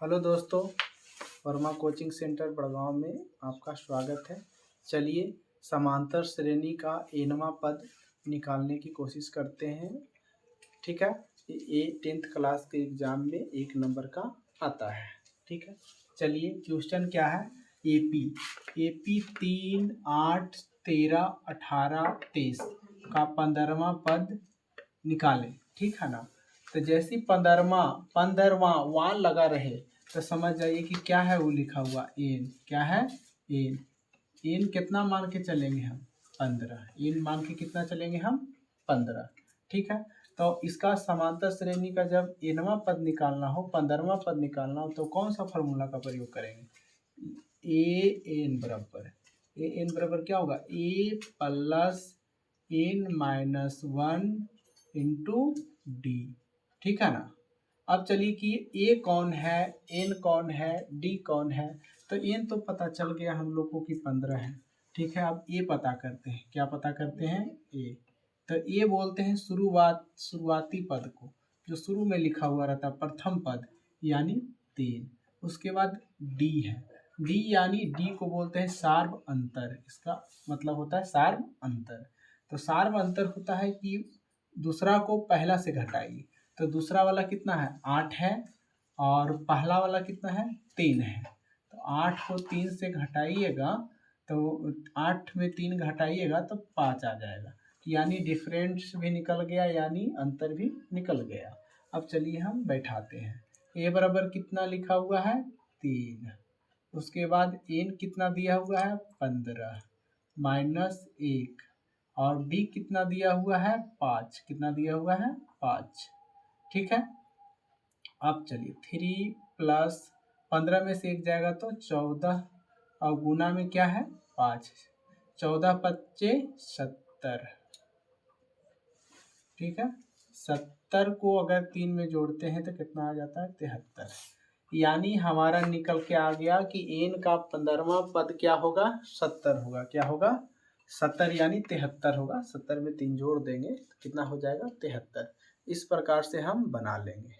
Hello दोस्तों, Verma coaching centre Badgaon में आपका स्वागत है। चलिए समांतर श्रेणी का एनवां पद निकालने की कोशिश करते हैं। ठीक है, ये 10th क्लास के एग्जाम में 1 नंबर का आता है। ठीक है, चलिए क्वेश्चन क्या है। एपी 3, 8, 13, 18, 23 का 15वां पद निकालें। ठीक है ना। तो जैसी 15वां वां लगा रहे तो समझ जाइए कि क्या है वो लिखा हुआ एन। क्या है? एन। एन कितना मान के चलेंगे हम? 15। एन मान के कितना चलेंगे हम? 15। ठीक है, तो इसका समांतर श्रेणी का जब एनवां पद निकालना हो, 15वां पद निकालना हो, तो कौन सा फॉर्मूला का प्रयोग करेंगे? ए एन बराबर क्या होगा? A plus N minus 1 into D. ठीक है ना। अब चलिए कि ए कौन है, एन कौन है, डी कौन है। तो एन तो पता चल गया हम लोग को कि 15 है। ठीक है, अब ए पता करते हैं। क्या पता करते हैं? ए। तो ए बोलते हैं शुरुआती पद को, जो शुरू में लिखा हुआ रहता है, प्रथम पद यानी 3। उसके बाद डी है। डी यानी डी को बोलते हैं सार्व अंतर। इसका मतलब होता है सार्व अंतर। तो सार्व अंतर होता है कि दूसरा को पहला से घटाइए। तो दूसरा वाला कितना है? 8 है, और पहला वाला कितना है? 3 है। तो 8 को 3 से घटाइएगा, तो 8 में 3 घटाइएगा तो 5 आ जाएगा। यानी डिफरेंस भी निकल गया, यानी अंतर भी निकल गया। अब चलिए हम बैठाते हैं। ए बराबर कितना लिखा हुआ है? 3। उसके बाद एन कितना दिया हुआ है? 15 माइनस 1, और डी कितना दिया हुआ है? 5। कितना दिया हुआ है? 5। ठीक है, अब चलिए 3 प्लस 15 में से 1 जाएगा तो 14, और गुना में क्या है? 5। 14 पच्चे 70। ठीक है, 70 को अगर 3 में जोड़ते हैं तो कितना आ जाता है? 73। यानी हमारा निकल के आ गया कि एन का 15वां पद क्या होगा? 70 होगा। क्या होगा? 70 यानी 73 होगा। 70 में 3 जोड़ देंगे तो कितना हो जाएगा? 73। इस प्रकार से हम बना लेंगे।